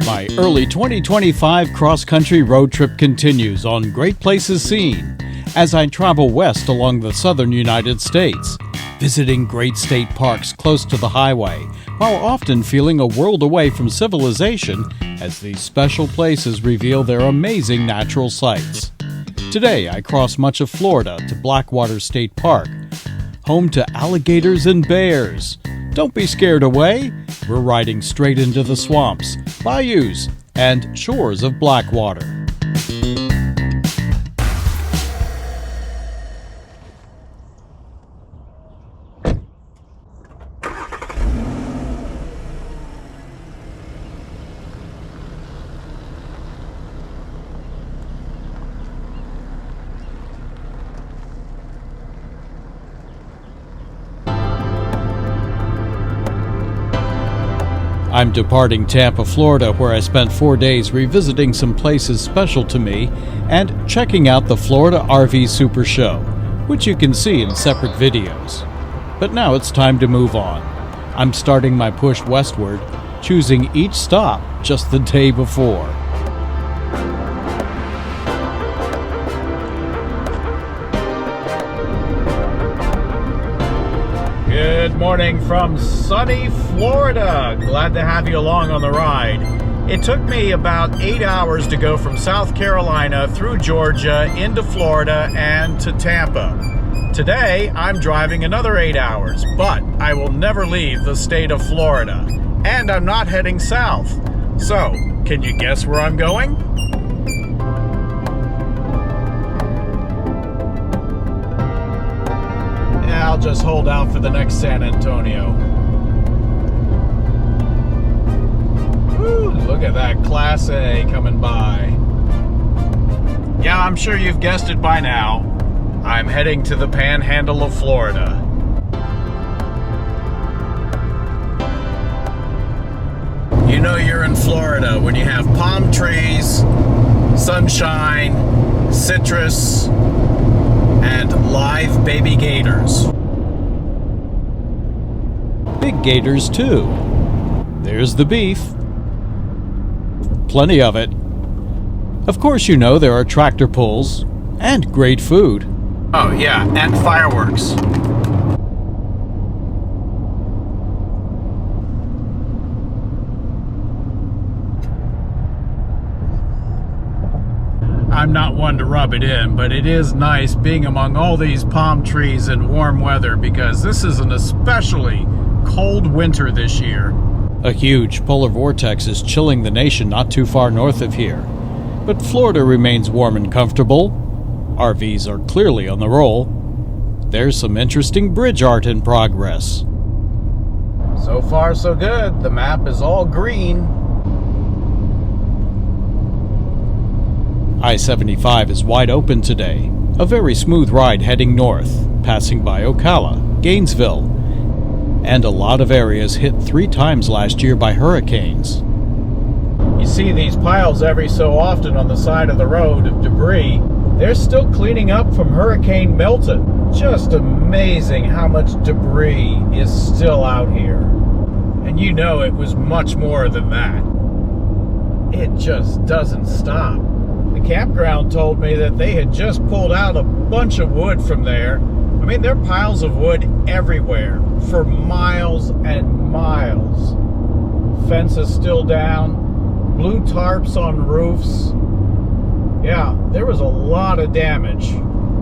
My early 2025 cross-country road trip continues on GreatPlacesSeen as I travel west along the southern United States, visiting great state parks close to the highway, while often feeling a world away from civilization as these special places reveal their amazing natural sights. Today, I cross much of Florida to Blackwater State Park, home to alligators and bears. Don't be scared away. We're riding straight into the swamps, bayous, and shores of Blackwater. I'm departing Tampa, Florida, where I spent 4 days revisiting some places special to me and checking out the Florida RV Super Show, which you can see in separate videos. But now it's time to move on. I'm starting my push westward, choosing each stop just the day before. Good morning from sunny Florida. Glad to have you along on the ride. It took me about 8 hours to go from South Carolina through Georgia into Florida and to Tampa. Today, I'm driving another 8 hours, but I will never leave the state of Florida. And I'm not heading south. So, can you guess where I'm going? I'll just hold out for the next San Antonio. Woo, look at that Class A coming by. Yeah, I'm sure you've guessed it by now. I'm heading to the panhandle of Florida. You know you're in Florida when you have palm trees, sunshine, citrus, and live baby gators. Big gators too. There's the beef. Plenty of it. Of course you know there are tractor pulls and great food. Oh yeah, and fireworks. I'm not one to rub it in, but it is nice being among all these palm trees and warm weather because this is an especially cold winter this year. A huge polar vortex is chilling the nation not too far north of here, but Florida remains warm and comfortable. RVs are clearly on the roll. There's some interesting bridge art in progress. So far so good. The map is all green. I-75 is wide open today, a very smooth ride heading north, passing by Ocala, Gainesville, and a lot of areas hit 3 times last year by hurricanes. You see these piles every so often on the side of the road of debris. They're still cleaning up from Hurricane Milton. Just amazing how much debris is still out here. And you know it was much more than that. It just doesn't stop. The campground told me that they had just pulled out a bunch of wood from there. I mean, there are piles of wood everywhere for miles and miles. Fences still down, blue tarps on roofs. Yeah, there was a lot of damage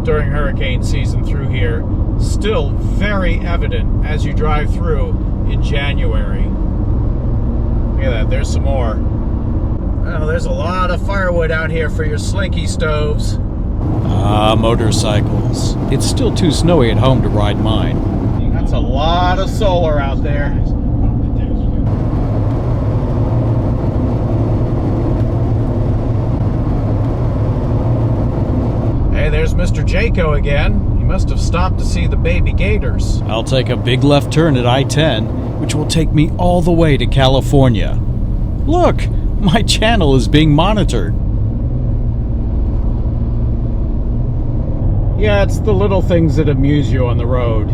during hurricane season through here. Still very evident as you drive through in January. Look at that, there's some more. Well, there's a lot of firewood out here for your slinky stoves. Ah, motorcycles. It's still too snowy at home to ride mine. That's a lot of solar out there. Hey, there's Mr. Jaco again. He must have stopped to see the baby gators. I'll take a big left turn at I-10, which will take me all the way to California. Look! My channel is being monitored. Yeah, it's the little things that amuse you on the road.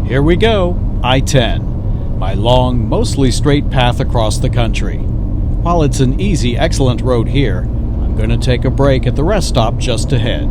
Here we go, I-10, my long, mostly straight path across the country. While it's an easy, excellent road here, I'm going to take a break at the rest stop just ahead.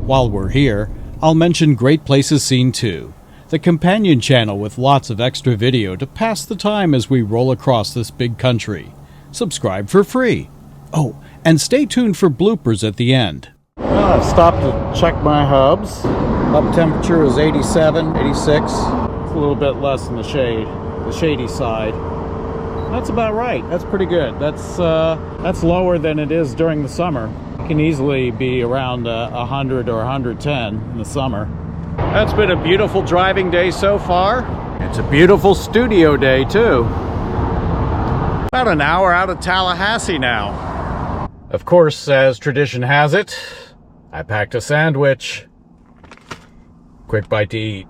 While we're here, I'll mention GreatPlacesSeen too, the companion channel with lots of extra video to pass the time as we roll across this big country. Subscribe for free. Oh, and stay tuned for bloopers at the end. Well, I've stopped to check my hubs. Hub temperature is 87, 86. It's a little bit less in the shady side. That's about right. That's pretty good. That's lower than it is during the summer. It can easily be around 100 or 110 in the summer. That's been a beautiful driving day so far. It's a beautiful studio day too. About an hour out of Tallahassee now. Of course, as tradition has it, I packed a sandwich. Quick bite to eat.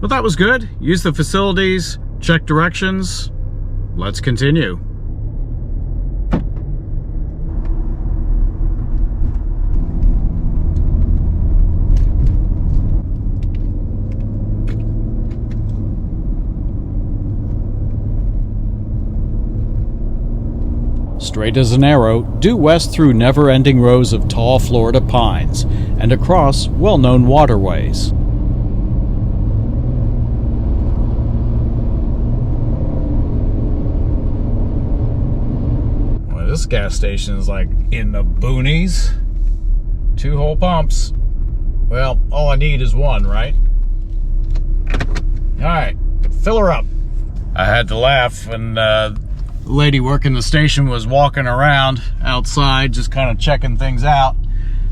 Well, that was good. Use the facilities, check directions. Let's continue. Straight as an arrow, due west through never-ending rows of tall Florida pines and across well-known waterways. Well, this gas station is like in the boonies. 2 whole pumps. Well, all I need is one, right? Alright, fill her up. I had to laugh when the lady working the station was walking around outside just kind of checking things out.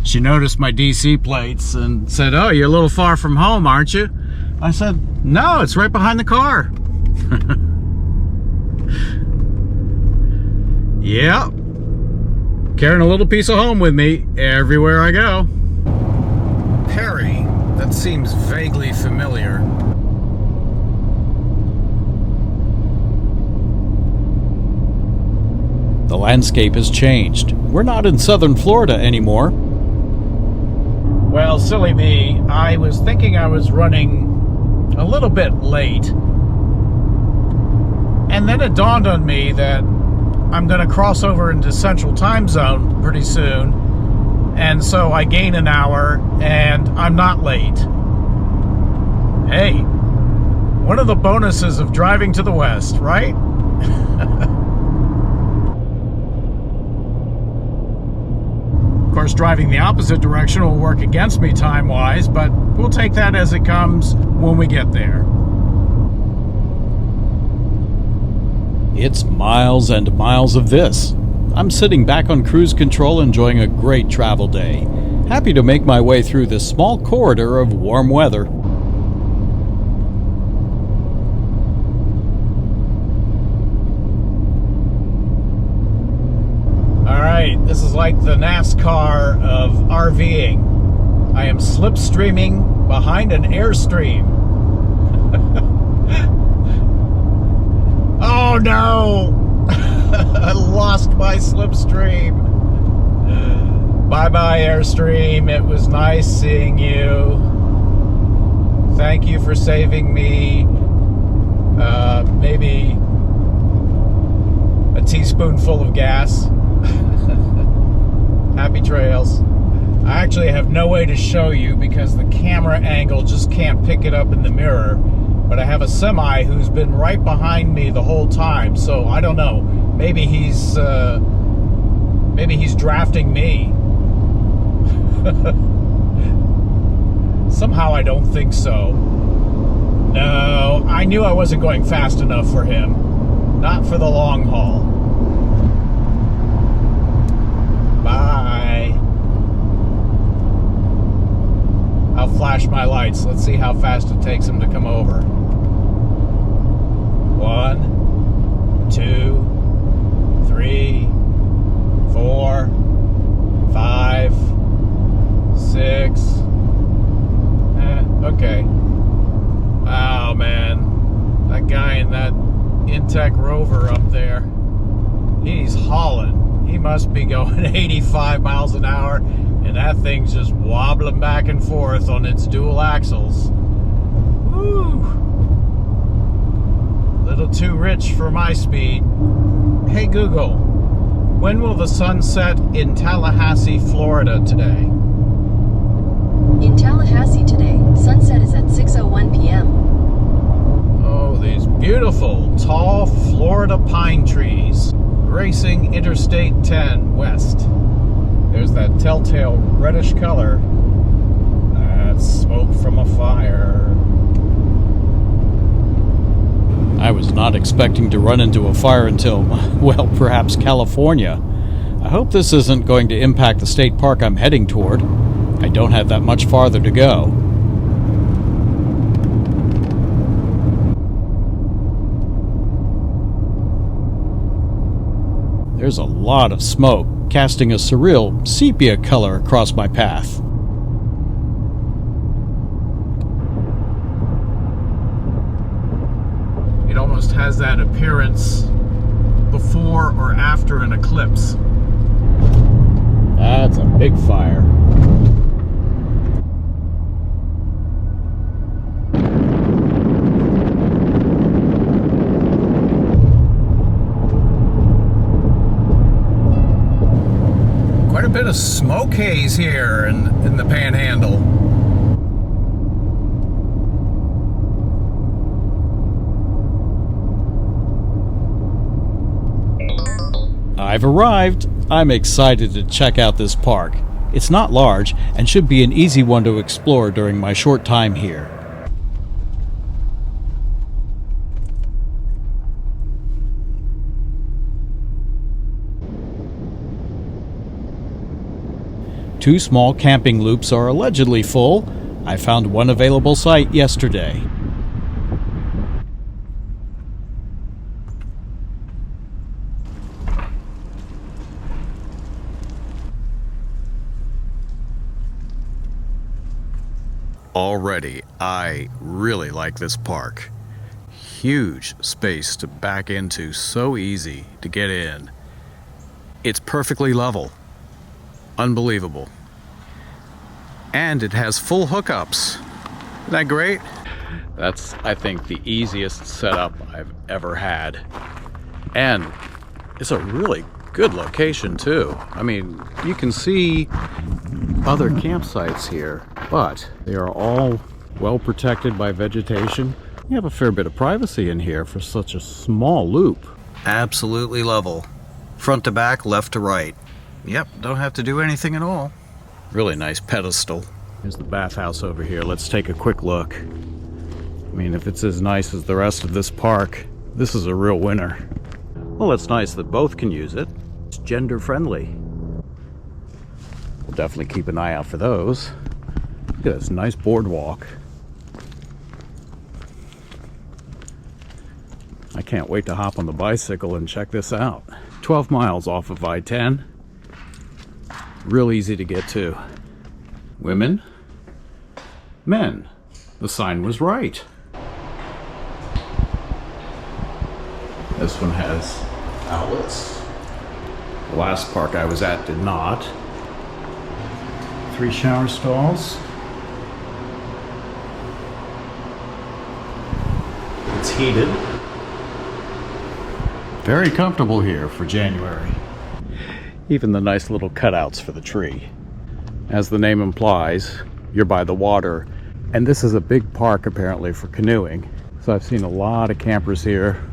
She noticed my DC plates and said, "Oh, you're a little far from home, aren't you?" I said, "No, it's right behind the car." Yeah, carrying a little piece of home with me everywhere I go. Perry, that seems vaguely familiar. The landscape has changed. We're not in southern Florida anymore. Well, silly me, I was thinking I was running a little bit late. And then it dawned on me that I'm going to cross over into Central Time Zone pretty soon. And so I gain an hour and I'm not late. Hey, one of the bonuses of driving to the west, right? Of course, driving the opposite direction will work against me time-wise, but we'll take that as it comes when we get there. It's miles and miles of this. I'm sitting back on cruise control enjoying a great travel day. Happy to make my way through this small corridor of warm weather. This is like the NASCAR of RVing. I am slipstreaming behind an airstream. Oh no! I lost my slipstream. Bye-bye, airstream. It was nice seeing you. Thank you for saving me. Maybe a teaspoonful of gas. Happy trails. I actually have no way to show you because the camera angle just can't pick it up in the mirror. But I have a semi who's been right behind me the whole time, so I don't know. Maybe he's drafting me. Somehow I don't think so. No, I knew I wasn't going fast enough for him. Not for the long haul. Bye. I'll flash my lights. Let's see how fast it takes him to come over. 1, 2, 3, 4, 5, 6. Okay. Wow, man. That guy in that Intech Rover up there, he's hauling. He must be going 85 miles an hour, and that thing's just wobbling back and forth on its dual axles. Woo! little too rich for my speed. Hey Google, when will the sun set in Tallahassee, Florida today? In Tallahassee today, sunset is at 6:01 p.m. Oh, these beautiful, tall Florida pine trees gracing Interstate 10 west. There's that telltale reddish color. That's smoke from a fire. I was not expecting to run into a fire until, well, perhaps California. I hope this isn't going to impact the state park I'm heading toward. I don't have that much farther to go. There's a lot of smoke, casting a surreal sepia color across my path. It almost has that appearance before or after an eclipse. That's a big fire. Quite a bit of smoke haze here in the panhandle. I've arrived. I'm excited to check out this park. It's not large and should be an easy one to explore during my short time here. Two small camping loops are allegedly full. I found one available site yesterday. Already, I really like this park. Huge space to back into, so easy to get in. It's perfectly level. Unbelievable. And it has full hookups. Isn't that great? That's, I think, the easiest setup I've ever had. And it's a really good location too. I mean, you can see other campsites here, but they are all well protected by vegetation. You have a fair bit of privacy in here for such a small loop. Absolutely level. Front to back, left to right. Yep, don't have to do anything at all. Really nice pedestal. Here's the bathhouse over here. Let's take a quick look. I mean, if it's as nice as the rest of this park, this is a real winner. Well, it's nice that both can use it. It's gender friendly. We'll definitely keep an eye out for those. Look at this nice boardwalk. I can't wait to hop on the bicycle and check this out. 12 miles off of I-10. Real easy to get to. Women, men. The sign was right. This one has outlets. The last park I was at did not. 3 shower stalls. It's heated. Very comfortable here for January. Even the nice little cutouts for the tree. As the name implies, you're by the water, and this is a big park apparently for canoeing. So I've seen a lot of campers here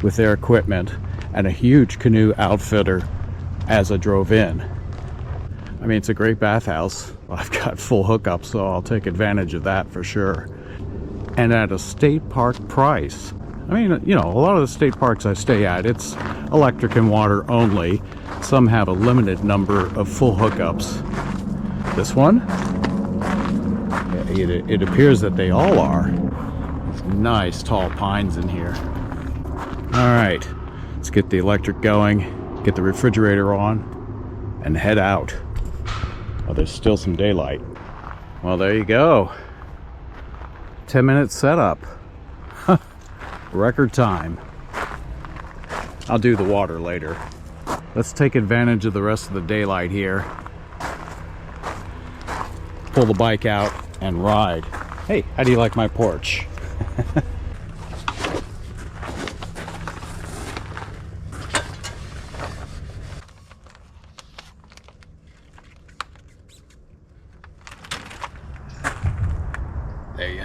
with their equipment and a huge canoe outfitter as I drove in. I mean, it's a great bathhouse. I've got full hookups, so I'll take advantage of that for sure. And at a state park price. I mean, you know, a lot of the state parks I stay at, it's electric and water only. Some have a limited number of full hookups. This one, it appears that they all are. There's nice tall pines in here. All right, let's get the electric going, get the refrigerator on, and head out. Oh, there's still some daylight. Well, there you go. 10-minute setup. Record time. I'll do the water later. Let's take advantage of the rest of the daylight here. Pull the bike out and ride. Hey, how do you like my porch?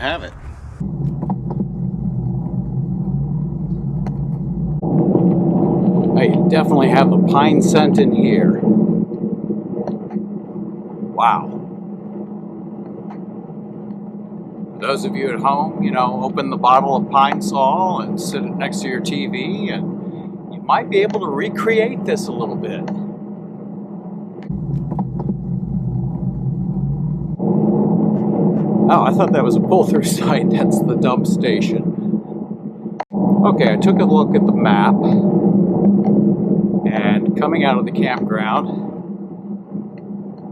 have it. I definitely have the pine scent in here. Wow. For those of you at home, you know, open the bottle of Pine Sol and sit it next to your TV, and you might be able to recreate this a little bit. Oh, I thought that was a pull-through site. That's the dump station. Okay, I took a look at the map, and coming out of the campground,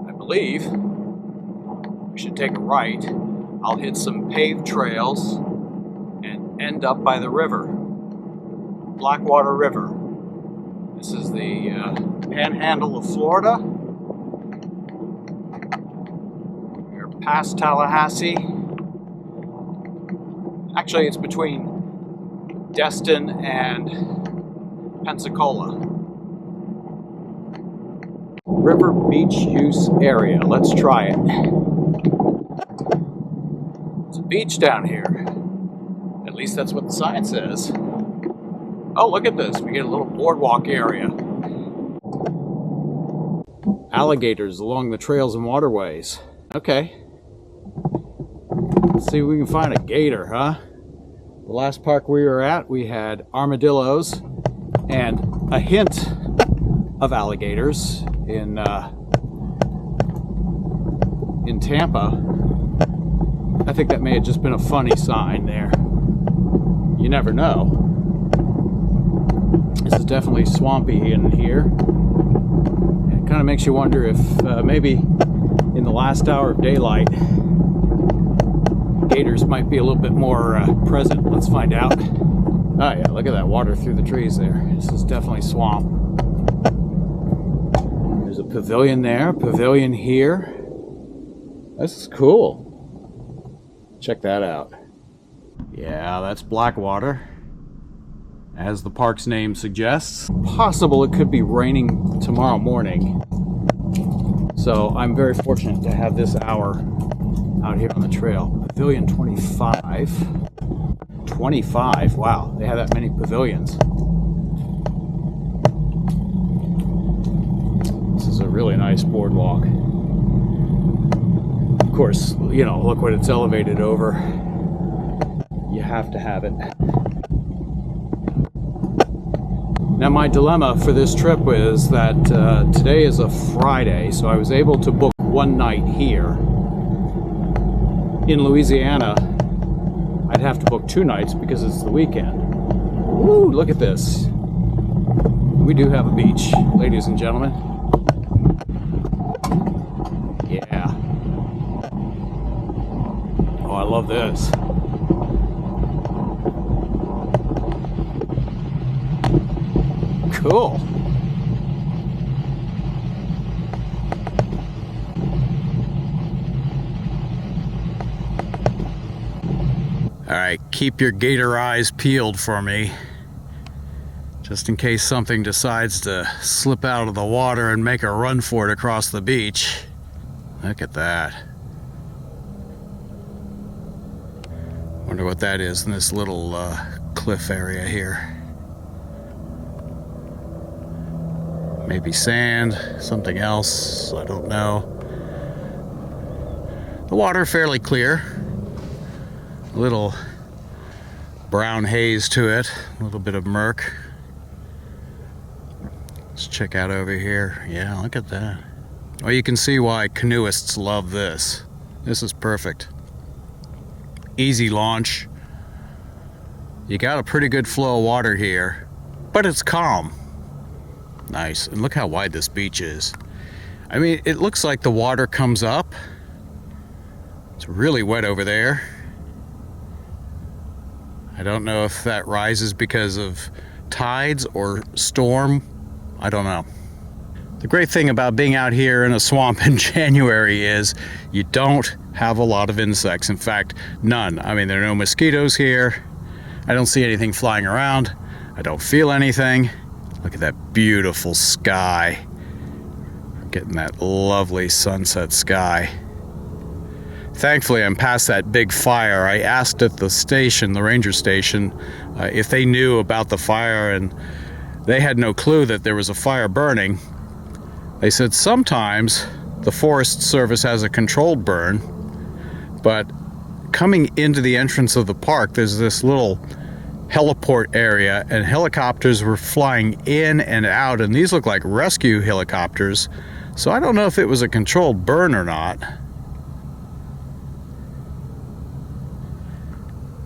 I believe we should take a right. I'll hit some paved trails and end up by the river, Blackwater River. This is the panhandle of Florida. We're past Tallahassee. Actually, it's between Destin and Pensacola. River beach use area. Let's try it. There's a beach down here. At least that's what the sign says. Oh, look at this. We get a little boardwalk area. Alligators along the trails and waterways. Okay. Let's see if we can find a gator, huh? The last park we were at, we had armadillos and a hint of alligators in Tampa. I think that may have just been a funny sign there. You never know. This is definitely swampy in here. It kind of makes you wonder if maybe in the last hour of daylight, gators might be a little bit more present. Let's find out. Oh yeah, look at that water through the trees there. This is definitely swamp. There's a pavilion there, a pavilion here. This is cool. Check that out. Yeah, that's Blackwater, as the park's name suggests. Possible it could be raining tomorrow morning. So I'm very fortunate to have this hour out here on the trail. Pavilion 25. 25, wow, they have that many pavilions. This is a really nice boardwalk. Of course, you know, look what it's elevated over. You have to have it. Now my dilemma for this trip is that today is a Friday, so I was able to book one night here. In Louisiana, I'd have to book 2 nights because it's the weekend. Woo, look at this. We do have a beach, ladies and gentlemen. Yeah. Oh, I love this. Cool. Alright, keep your gator eyes peeled for me, just in case something decides to slip out of the water and make a run for it across the beach. Look at that. Wonder what that is in this little cliff area here. Maybe sand, something else, I don't know. The water fairly clear. A little brown haze to it, a little bit of murk. Let's check out over here. Yeah, look at that. Well, you can see why canoeists love this. This is perfect. Easy launch. You got a pretty good flow of water here, but it's calm. Nice. And look how wide this beach is. I mean, it looks like the water comes up. It's really wet over there. I don't know if that rises because of tides or storm. I don't know. The great thing about being out here in a swamp in January is you don't have a lot of insects. In fact, none. I mean, there are no mosquitoes here. I don't see anything flying around. I don't feel anything. Look at that beautiful sky. We're getting that lovely sunset sky. Thankfully, I'm past that big fire. I asked at the station, the ranger station, if they knew about the fire, and they had no clue that there was a fire burning. They said sometimes the Forest Service has a controlled burn, but coming into the entrance of the park, there's this little heliport area, and helicopters were flying in and out, and these look like rescue helicopters, so I don't know if it was a controlled burn or not.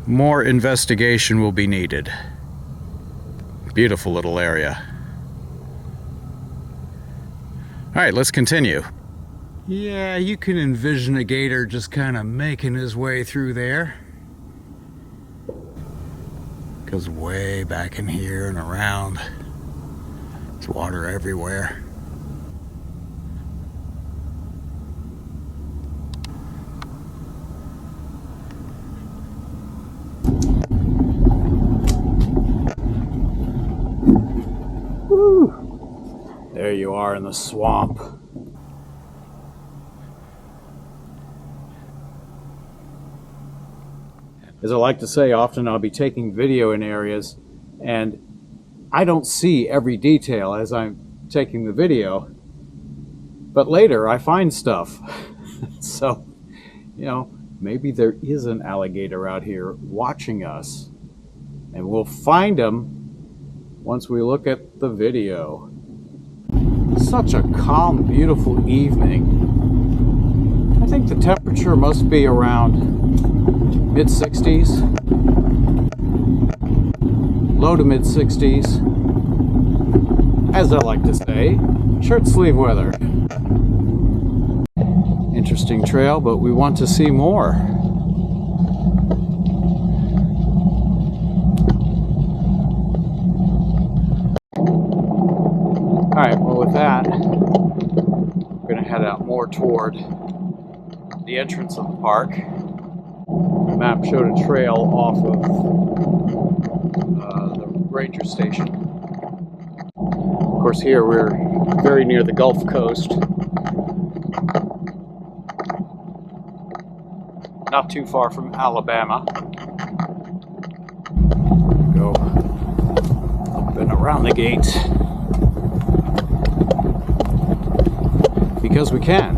More investigation will be needed. Beautiful little area. Alright, let's continue. Yeah, you can envision a gator just kind of making his way through there. Goes way back in here and around. There's water everywhere. Woo! There you are in the swamp. As I like to say, often I'll be taking video in areas and I don't see every detail as I'm taking the video, but later I find stuff. So, you know, maybe there is an alligator out here watching us, and we'll find him once we look at the video. Such a calm, beautiful evening. I think the temperature must be around mid-60s, low to mid-60s, as I like to say, shirt sleeve weather. Interesting trail, but we want to see more. Alright, well with that, we're going to head out more toward the entrance of the park. The map showed a trail off of the ranger station. Of course, here we're very near the Gulf Coast. Not too far from Alabama. Go up and around the gate. Because we can.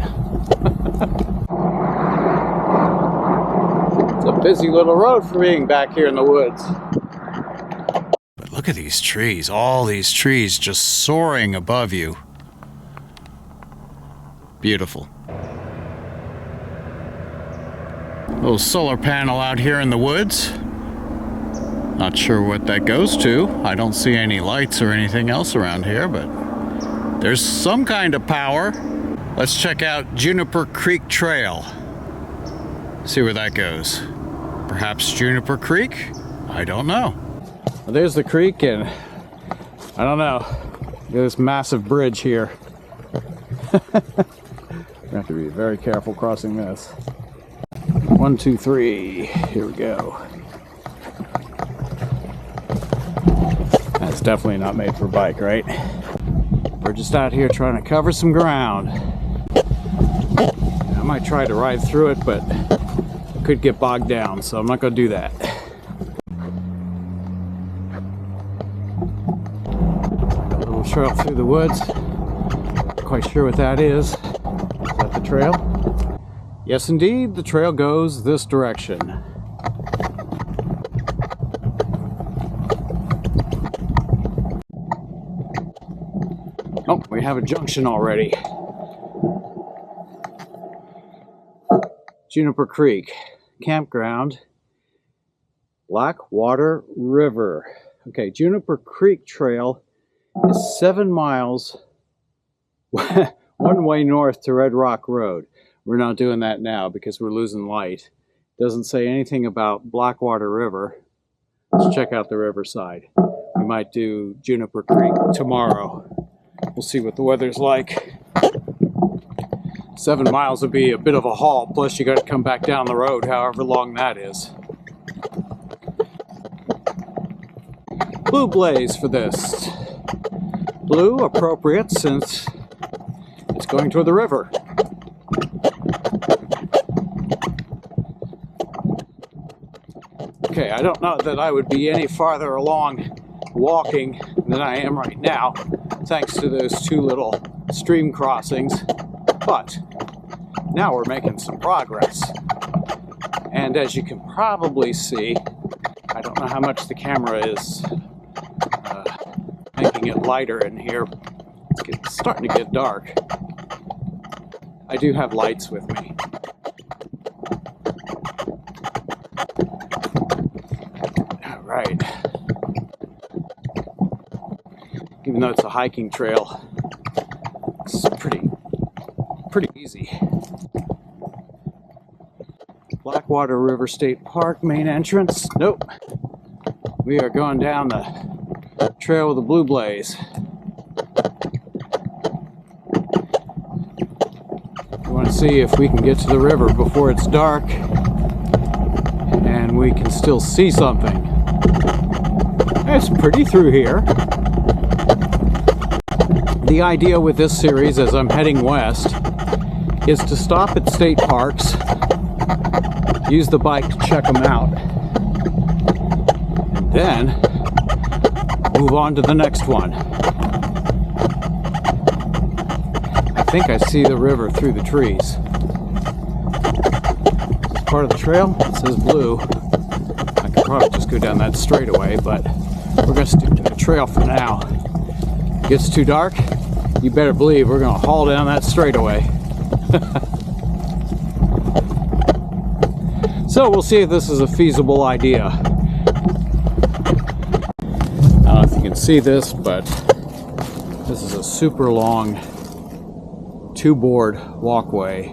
It's a busy little road for being back here in the woods. But look at these trees, all these trees just soaring above you. Beautiful. Little solar panel out here in the woods. Not sure what that goes to. I don't see any lights or anything else around here, but there's some kind of power. Let's check out Juniper Creek Trail. See where that goes. Perhaps Juniper Creek? I don't know. Well, there's the creek, and I don't know. Look at this massive bridge here. You have to be very careful crossing this. 1, 2, 3. Here we go. That's definitely not made for a bike, right? We're just out here trying to cover some ground. I might try to ride through it, but I could get bogged down, so I'm not going to do that. A little trail through the woods. Not quite sure what that is. Is that the trail? Yes, indeed, the trail goes this direction. Oh, we have a junction already. Juniper Creek Campground, Blackwater River. Okay, Juniper Creek Trail is 7 miles one way north to Red Rock Road. We're not doing that now because we're losing light. Doesn't say anything about Blackwater River. Let's check out the riverside. We might do Juniper Creek tomorrow. We'll see what the weather's like. 7 miles would be a bit of a haul, plus you got to come back down the road, however long that is. Blue blaze for this. Blue, appropriate since it's going toward the river. Okay, I don't know that I would be any farther along walking than I am right now, thanks to those two little stream crossings, but now we're making some progress. And as you can probably see, I don't know how much the camera is making it lighter in here. It's starting to get dark. I do have lights with me. All right. Even though it's a hiking trail, it's pretty easy. Blackwater River State Park main entrance. Nope. We are going down the trail of the Blue Blaze. We want to see if we can get to the river before it's dark and we can still see something. It's pretty through here. The idea with this series, as I'm heading west, is to stop at state parks, use the bike to check them out, and then move on to the next one. I think I see the river through the trees. This is part of the trail. It says blue. I could probably just go down that straightaway, but we're going to stick to the trail for now. Gets too dark, you better believe we're going to haul down that straightaway. So we'll see if this is a feasible idea. I don't know if you can see this, but this is a super long two-board walkway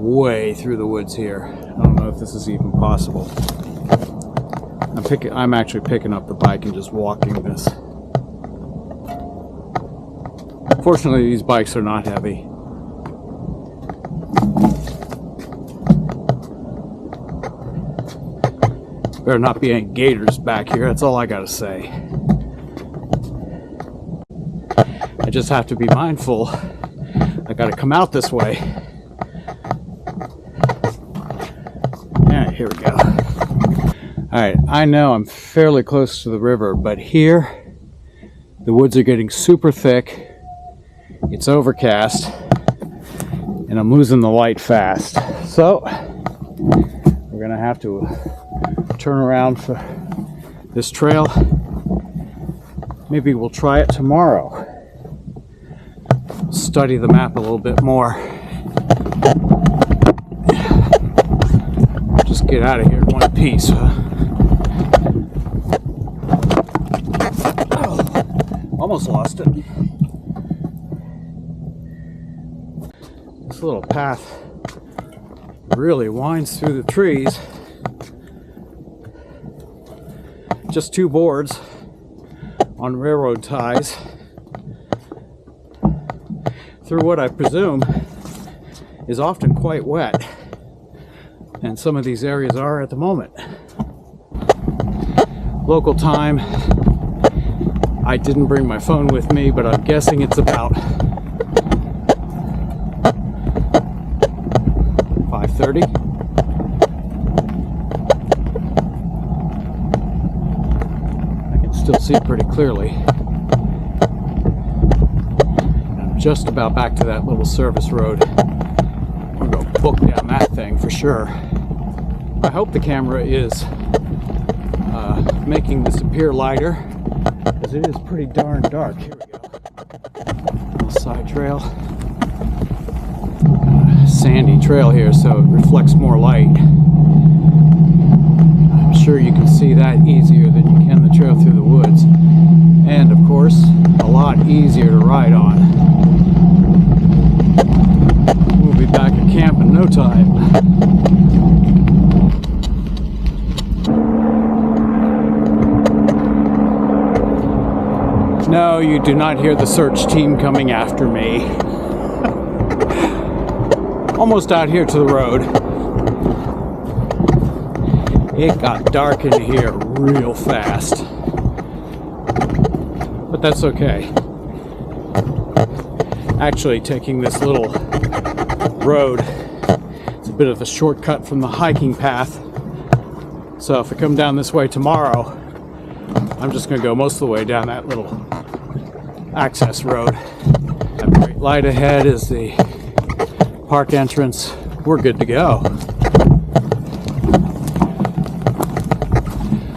way through the woods here. I don't know if this is even possible. I'm actually picking up the bike and just walking this. Fortunately, these bikes are not heavy. Better not be any gators back here, that's all I gotta say. I just have to be mindful. I gotta come out this way. Yeah, here we go. Alright, I know I'm fairly close to the river, but here the woods are getting super thick. It's overcast, and I'm losing the light fast. So, we're gonna have to turn around for this trail. Maybe we'll try it tomorrow. Study the map a little bit more. Just get out of here in one piece, huh? Oh, almost lost it. This little path really winds through the trees. Just two boards on railroad ties through what I presume is often quite wet, and some of these areas are at the moment. Local time, I didn't bring my phone with me, but I'm guessing it's about 5:30. Still see pretty clearly. I'm just about back to that little service road. I'm going to book down that thing for sure. I hope the camera is making this appear lighter, because it is pretty darn dark. Here we go. Little side trail. Sandy trail here, so it reflects more light. I'm sure you can see that easier than you can the trail through the woods, and of course a lot easier to ride on. We'll be back at camp in no time. No, you do not hear the search team coming after me. Almost out here to the road. It got dark in here real fast, but that's okay. Actually, taking this little road, it's a bit of a shortcut from the hiking path, So if I come down this way tomorrow, I'm just going to go most of the way down that little access road. That bright light ahead is the park entrance. We're good to go.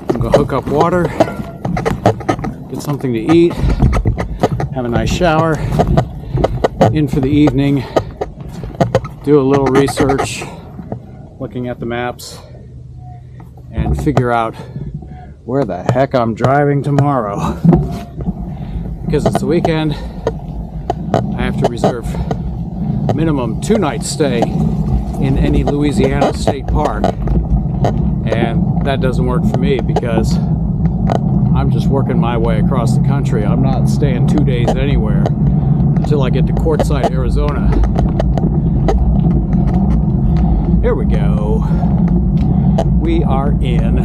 I'm going to hook up water, get something to eat, have a nice shower, in for the evening, do a little research, looking at the maps, and figure out where the heck I'm driving tomorrow. Because it's the weekend, I have to reserve minimum 2-night stay in any Louisiana state park, and that doesn't work for me because I'm just working my way across the country. I'm not staying 2 days anywhere until I get to Quartzsite, Arizona. Here we go. We are in.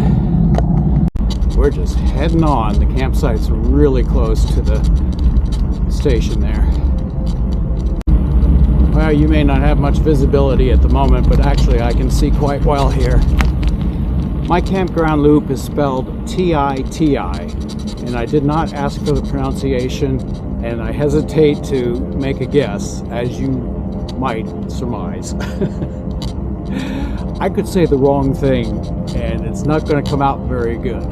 We're just heading on. The campsite's really close to the station there. Well, you may not have much visibility at the moment, but actually I can see quite well here. My campground loop is spelled T-I-T-I, and I did not ask for the pronunciation, and I hesitate to make a guess, as you might surmise. I could say the wrong thing, and it's not going to come out very good.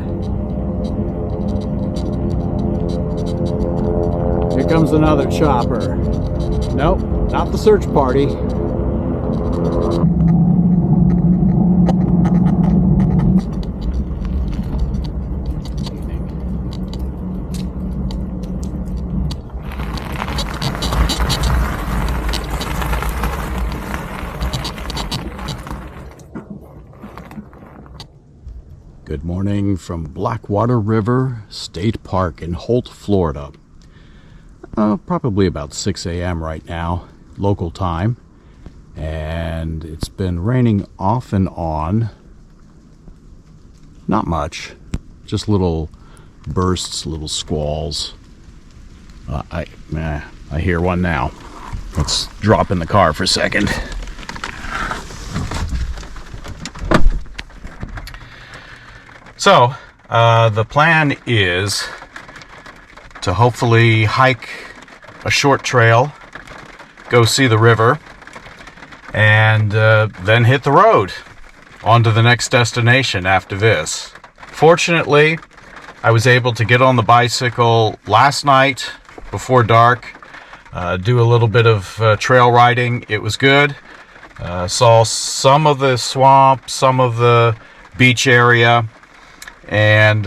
Here comes another chopper. Nope, not the search party. Good morning from Blackwater River State Park in Holt, Florida. Probably about 6 a.m. right now, local time. And it's been raining off and on. Not much, just little bursts, little squalls. I hear one now. Let's drop in the car for a second. So, the plan is to hopefully hike a short trail, go see the river, and then hit the road on to the next destination after this. Fortunately, I was able to get on the bicycle last night before dark, do a little bit of trail riding. It was good. Saw some of the swamp, some of the beach area, and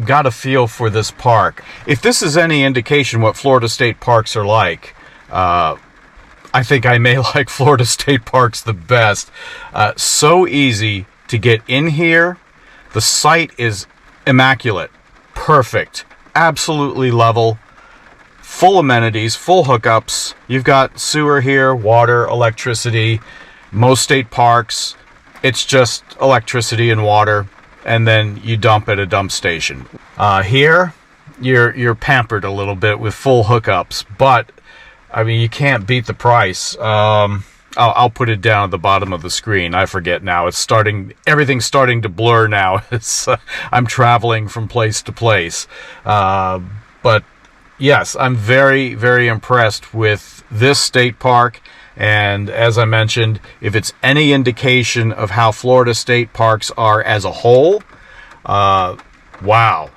got a feel for this park. If this is any indication what Florida state parks are like, I think I may like Florida state parks the best. So easy to get in here. The site is immaculate, perfect, absolutely level, full amenities, full hookups. You've got sewer here, water, electricity. Most state parks, it's just electricity and water, and then you dump at a dump station. Here, you're pampered a little bit with full hookups, but I mean, you can't beat the price. I'll put it down at the bottom of the screen. I forget now. Everything's starting to blur now. I'm traveling from place to place. But yes, I'm very, very impressed with this state park. And as I mentioned, if it's any indication of how Florida state parks are as a whole, wow,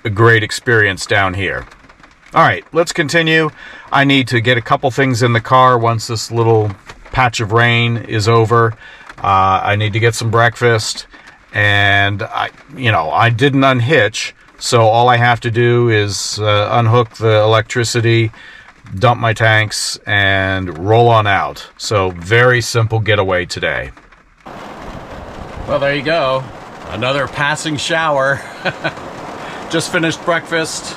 a great experience down here. All right, let's continue. I need to get a couple things in the car once this little patch of rain is over. I need to get some breakfast, and I didn't unhitch, so all I have to do is unhook the electricity, dump my tanks, and roll on out. So very simple getaway today. Well, there you go. Another passing shower. Just finished breakfast.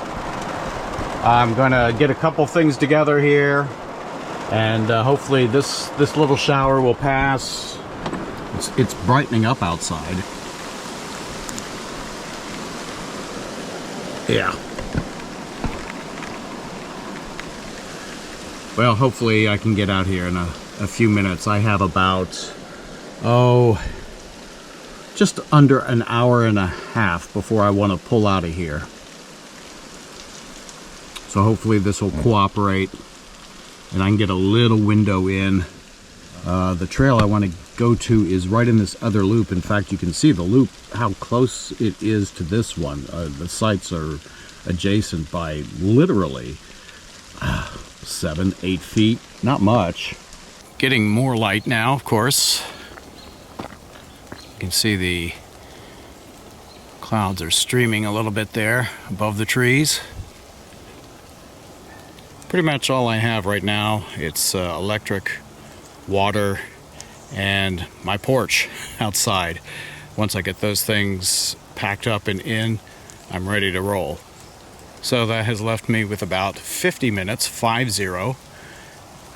I'm gonna get a couple things together here, and hopefully this little shower will pass. It's brightening up outside. Yeah. Well, hopefully I can get out here in a few minutes. I have about, just under an hour and a half before I want to pull out of here. So hopefully this will cooperate and I can get a little window in. The trail I want to go to is right in this other loop. In fact, you can see the loop, how close it is to this one. The sites are adjacent by literally 7-8 feet, not much. Getting more light now, of course. You can see the clouds are streaming a little bit there above the trees. Pretty much all I have right now, it's electric, water, and my porch outside. Once I get those things packed up and in, I'm ready to roll. So that has left me with about 50 minutes, 50,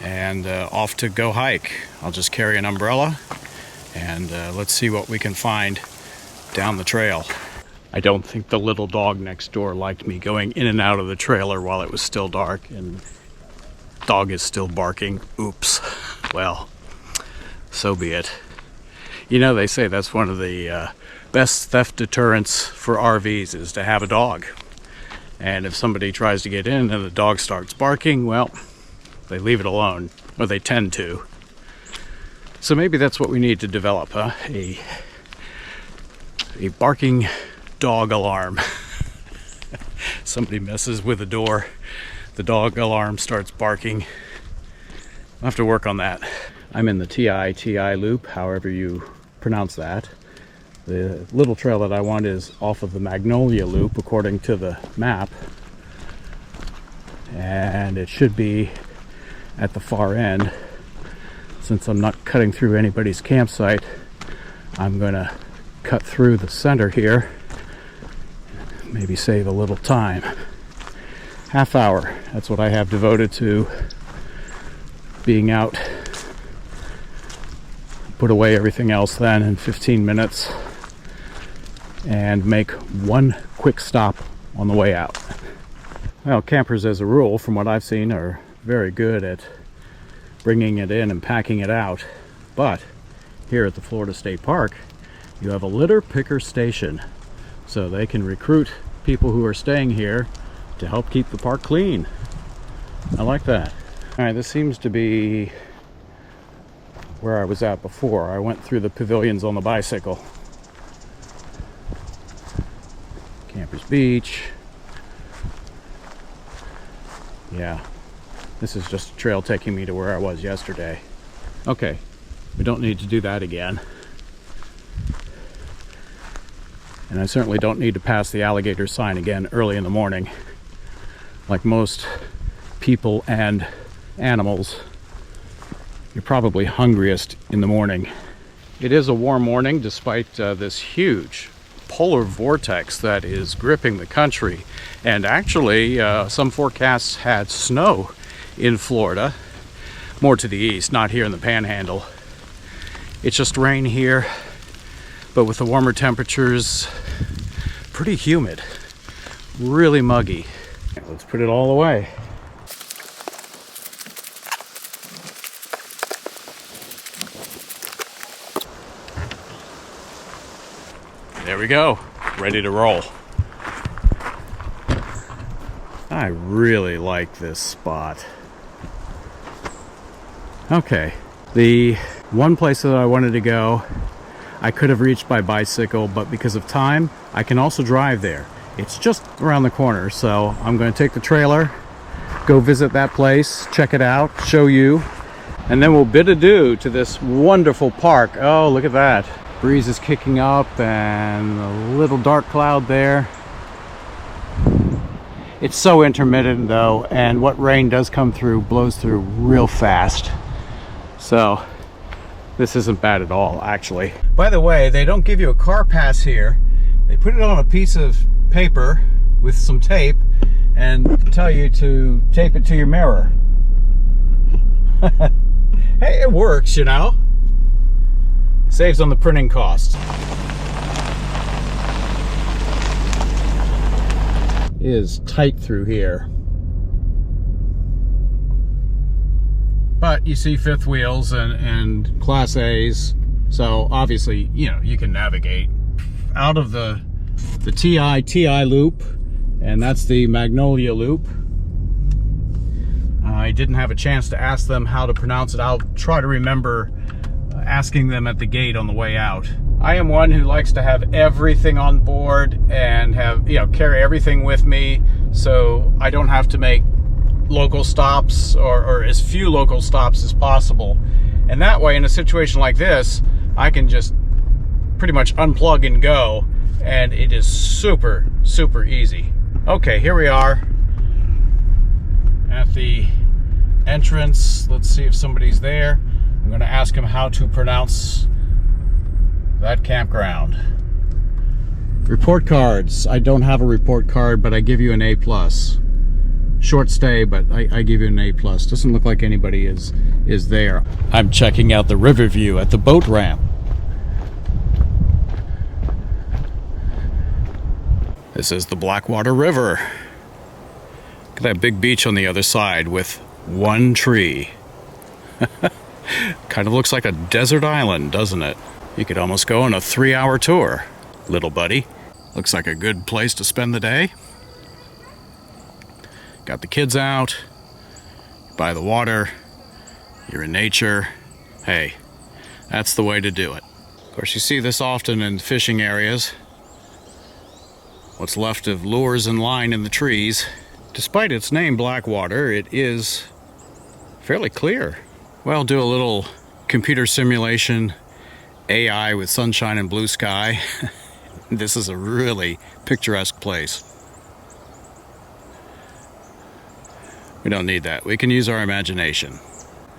and off to go hike. I'll just carry an umbrella and let's see what we can find down the trail. I don't think the little dog next door liked me going in and out of the trailer while it was still dark, and dog is still barking. Oops. Well, so be it. You know, they say that's one of the best theft deterrents for RVs is to have a dog. And if somebody tries to get in and the dog starts barking, well, they leave it alone, or they tend to. So maybe that's what we need to develop, huh? A barking dog alarm. Somebody messes with the door, the dog alarm starts barking. I'll have to work on that. I'm in the TI loop, however you pronounce that. The little trail that I want is off of the Magnolia Loop, according to the map. And it should be at the far end. Since I'm not cutting through anybody's campsite, I'm going to cut through the center here. Maybe save a little time. Half hour, that's what I have devoted to being out. Put away everything else then in 15 minutes and make one quick stop on the way out. Well, campers as a rule, from what I've seen, are very good at bringing it in and packing it out. But here at the Florida State Park, you have a litter picker station. So they can recruit people who are staying here to help keep the park clean. I like that. All right, this seems to be where I was at before. I went through the pavilions on the bicycle. Campers Beach. Yeah, this is just a trail taking me to where I was yesterday. Okay, we don't need to do that again. And I certainly don't need to pass the alligator sign again early in the morning. Like most people and animals, you're probably hungriest in the morning. It is a warm morning despite this huge polar vortex that is gripping the country. And actually, some forecasts had snow in Florida, more to the east, not here in the panhandle. It's just rain here, but with the warmer temperatures, pretty humid, really muggy. Let's put it all away. There we go, ready to roll. I really like this spot. Okay, the one place that I wanted to go, I could have reached by bicycle, but because of time, I can also drive there. It's just around the corner, so I'm going to take the trailer, go visit that place, check it out, show you, and then we'll bid adieu to this wonderful park. Oh, look at that. Breeze is kicking up and a little dark cloud there. It's so intermittent though, and what rain does come through blows through real fast. So this isn't bad at all, actually. By the way, they don't give you a car pass here. They put it on a piece of paper with some tape and tell you to tape it to your mirror. Hey, it works, you know. Saves on the printing costs. It is tight through here. But you see fifth wheels and Class A's So obviously, you know, you can navigate out of the TI loop, and that's the Magnolia loop. I didn't have a chance to ask them how to pronounce it. I'll try to remember asking them at the gate on the way out. I am one who likes to have everything on board and have, you know, carry everything with me, so I don't have to make local stops or as few local stops as possible. And that way, in a situation like this, I can just pretty much unplug and go, and it is super, super easy. Okay, here we are at the entrance. Let's see if somebody's there. I'm going to ask him how to pronounce that campground. Report cards. I don't have a report card, but I give you an A+. Short stay, but I give you an A+. Doesn't look like anybody is there. I'm checking out the river view at the boat ramp. This is the Blackwater River. Look at that big beach on the other side with one tree. Kind of looks like a desert island, doesn't it? You could almost go on a 3-hour tour, little buddy. Looks like a good place to spend the day. Got the kids out, by the water, you're in nature. Hey, that's the way to do it. Of course, you see this often in fishing areas. What's left of lures and line in the trees. Despite its name, Blackwater, it is fairly clear. Well, do a little computer simulation, AI with sunshine and blue sky. This is a really picturesque place. We don't need that. We can use our imagination.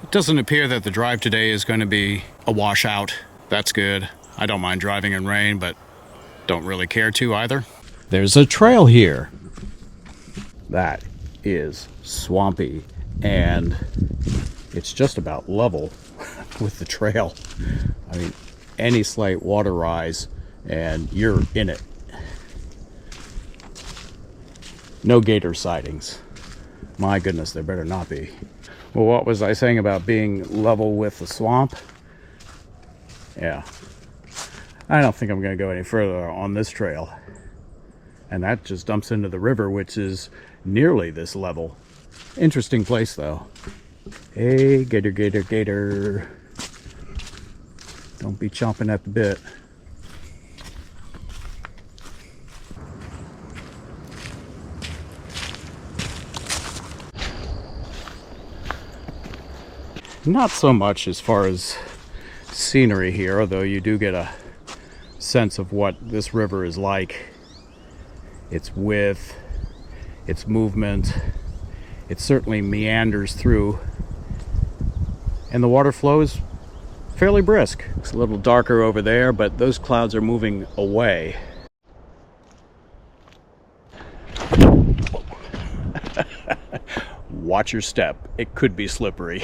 It doesn't appear that the drive today is going to be a washout. That's good. I don't mind driving in rain, but don't really care to either. There's a trail here. That is swampy, and it's just about level with the trail. I mean, any slight water rise and you're in it. No gator sightings. My goodness, there better not be. Well, what was I saying about being level with the swamp? Yeah. I don't think I'm going to go any further on this trail. And that just dumps into the river, which is nearly this level. Interesting place, though. Hey, gator, gator, gator. Don't be chomping at the bit. Not so much as far as scenery here, although you do get a sense of what this river is like. Its width, its movement. It certainly meanders through, and the water flow is fairly brisk. It's a little darker over there, but those clouds are moving away. Watch your step. It could be slippery.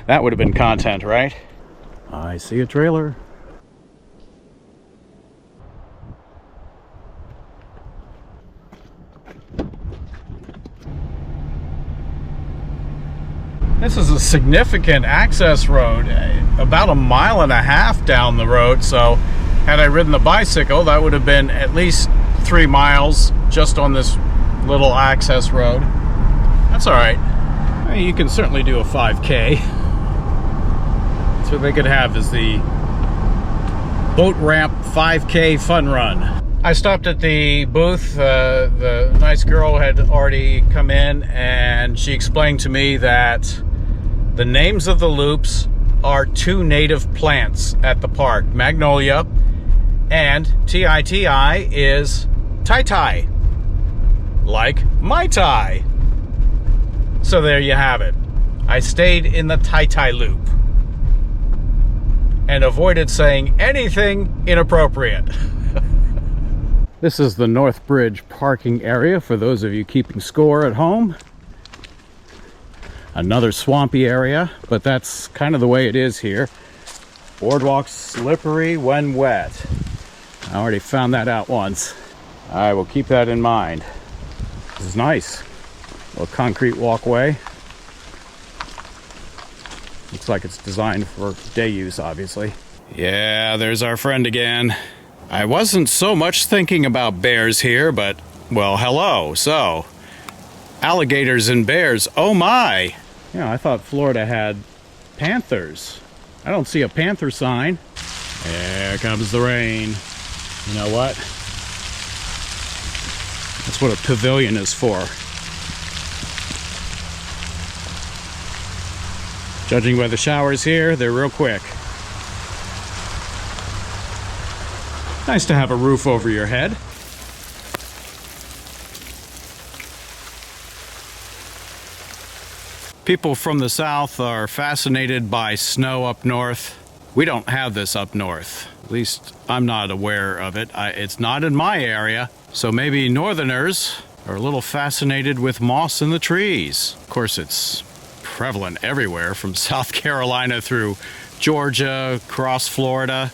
That would have been content, right? I see a trailer. This is a significant access road, about 1.5 miles down the road, so had I ridden the bicycle, that would have been at least 3 miles just on this little access road. That's all right. I mean, you can certainly do a 5K. That's what they could have, is the boat ramp 5K fun run. I stopped at the booth. The nice girl had already come in, and she explained to me that the names of the loops are 2 native plants at the park, Magnolia, and TITI is Tai-Tai, like Mai Tai. So there you have it. I stayed in the Tai-Tai loop and avoided saying anything inappropriate. This is the North Bridge parking area for those of you keeping score at home. Another swampy area, but that's kind of the way it is here. Boardwalk slippery when wet. I already found that out once. I will keep that in mind. This is nice. A little concrete walkway. Looks like it's designed for day use, obviously. Yeah, there's our friend again. I wasn't so much thinking about bears here, but, well, hello. So, alligators and bears, oh my! Yeah, I thought Florida had panthers. I don't see a panther sign. There comes the rain. You know what? That's what a pavilion is for. Judging by the showers here, they're real quick. Nice to have a roof over your head. People from the south are fascinated by snow up north. We don't have this up north. At least I'm not aware of it. It's not in my area. So maybe northerners are a little fascinated with moss in the trees. Of course, it's prevalent everywhere from South Carolina through Georgia, across Florida.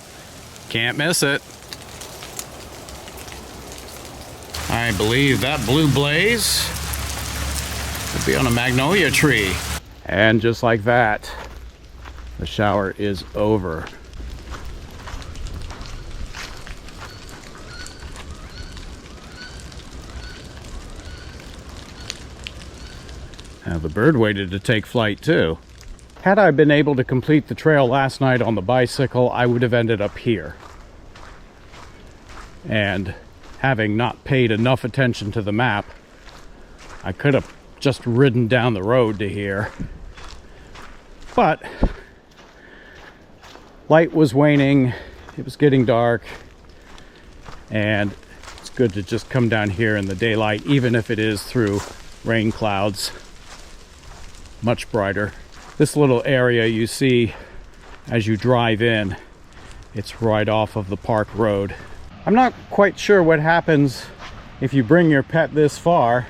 Can't miss it. I believe that blue blaze would be on a magnolia tree. And just like that, the shower is over. Now the bird waited to take flight too. Had I been able to complete the trail last night on the bicycle, I would have ended up here. And having not paid enough attention to the map, I could have just ridden down the road to here. But light was waning, it was getting dark, and it's good to just come down here in the daylight, even if it is through rain clouds. Much brighter. This little area you see as you drive in, it's right off of the park road. I'm not quite sure what happens if you bring your pet this far.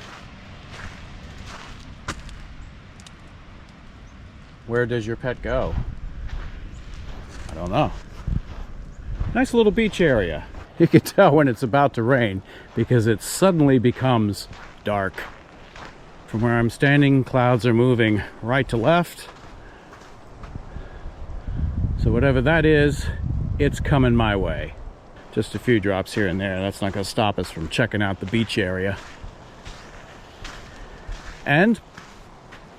Where does your pet go? I don't know. Nice little beach area. You can tell when it's about to rain because it suddenly becomes dark. From where I'm standing, clouds are moving right to left. So whatever that is, it's coming my way. Just a few drops here and there. That's not going to stop us from checking out the beach area. And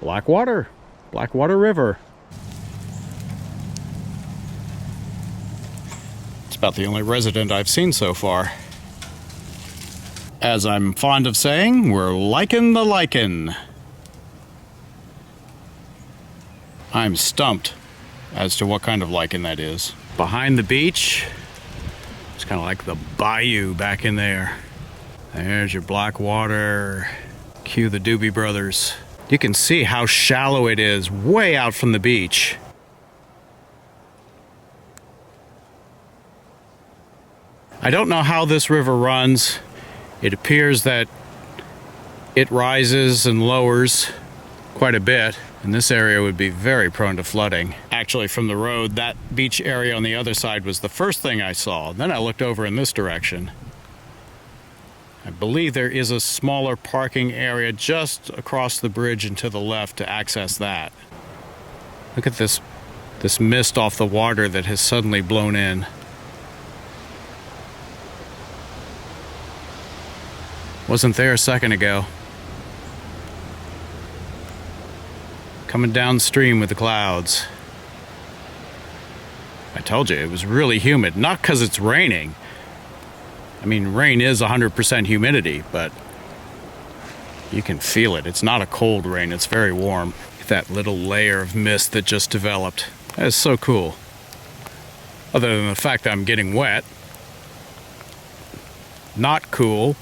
Blackwater River. It's about the only resident I've seen so far. As I'm fond of saying, we're liking the lichen. I'm stumped as to what kind of lichen that is. Behind the beach, it's kind of like the bayou back in there. There's your Blackwater. Cue the Doobie Brothers. You can see how shallow it is way out from the beach. I don't know how this river runs. It appears that it rises and lowers quite a bit, and this area would be very prone to flooding. Actually, from the road, that beach area on the other side was the first thing I saw. Then I looked over in this direction. I believe there is a smaller parking area just across the bridge and to the left to access that. Look at this mist off the water that has suddenly blown in. Wasn't there a second ago. Coming downstream with the clouds. I told you, it was really humid. Not because it's raining. I mean, rain is 100% humidity, but you can feel it. It's not a cold rain, it's very warm. That little layer of mist that just developed. That is so cool. Other than the fact that I'm getting wet. Not cool.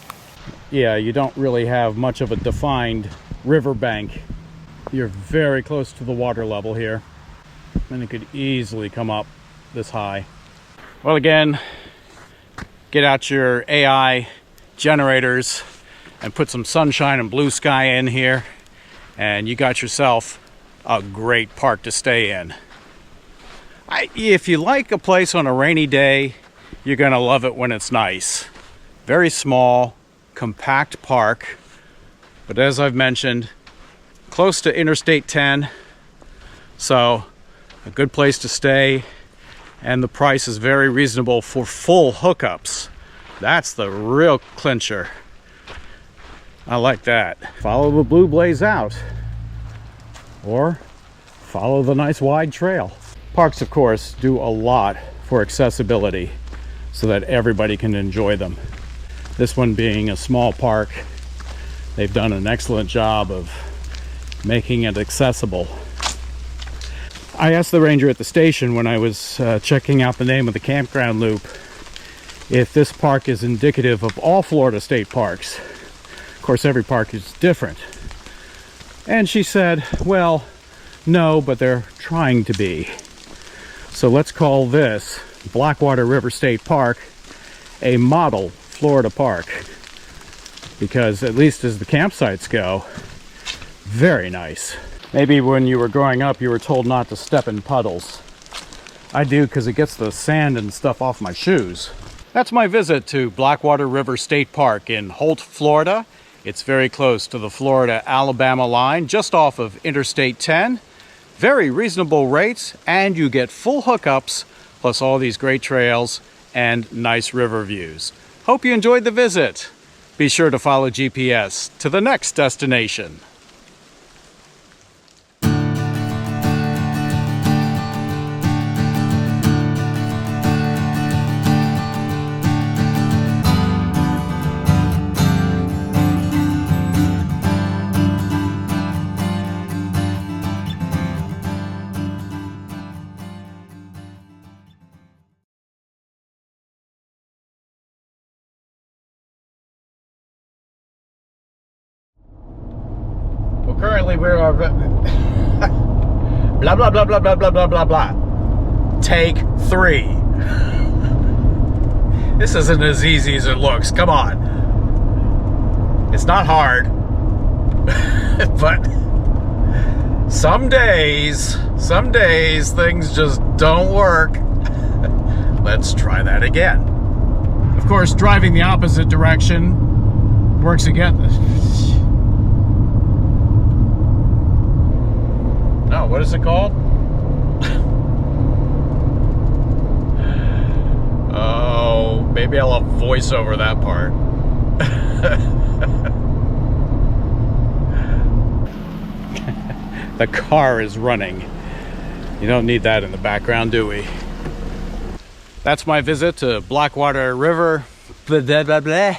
Yeah, you don't really have much of a defined riverbank. You're very close to the water level here, and it could easily come up this high. Well, again, get out your AI generators and put some sunshine and blue sky in here, and you got yourself a great park to stay in. If you like a place on a rainy day, you're gonna love it when it's nice. Very small, compact park, but as I've mentioned, close to Interstate 10, so a good place to stay, and the price is very reasonable for full hookups. That's the real clincher. I like that. Follow the blue blaze out, or follow the nice wide trail. Parks, of course, do a lot for accessibility so that everybody can enjoy them. This one being a small park, they've done an excellent job of making it accessible. I asked the ranger at the station when I was checking out the name of the campground loop if this park is indicative of all Florida state parks. Of course, every park is different. And she said, well, no, but they're trying to be. So let's call this Blackwater River State Park a model Florida park. Because at least as the campsites go, very nice. Maybe when you were growing up, you were told not to step in puddles. I do, because it gets the sand and stuff off my shoes. That's my visit to Blackwater River State Park in Holt, Florida. It's very close to the Florida-Alabama line, just off of Interstate 10. Very reasonable rates, and you get full hookups, plus all these great trails and nice river views. Hope you enjoyed the visit. Be sure to follow GPS to the next destination. Currently we're blah blah blah blah blah blah blah blah blah. Take 3. This isn't as easy as it looks. Come on. It's not hard. But some days things just don't work. Let's try that again. Of course, driving the opposite direction works again. No, what is it called? Oh, maybe I'll voice over that part. The car is running. You don't need that in the background, do we? That's my visit to Blackwater River. Blah, blah, blah, blah.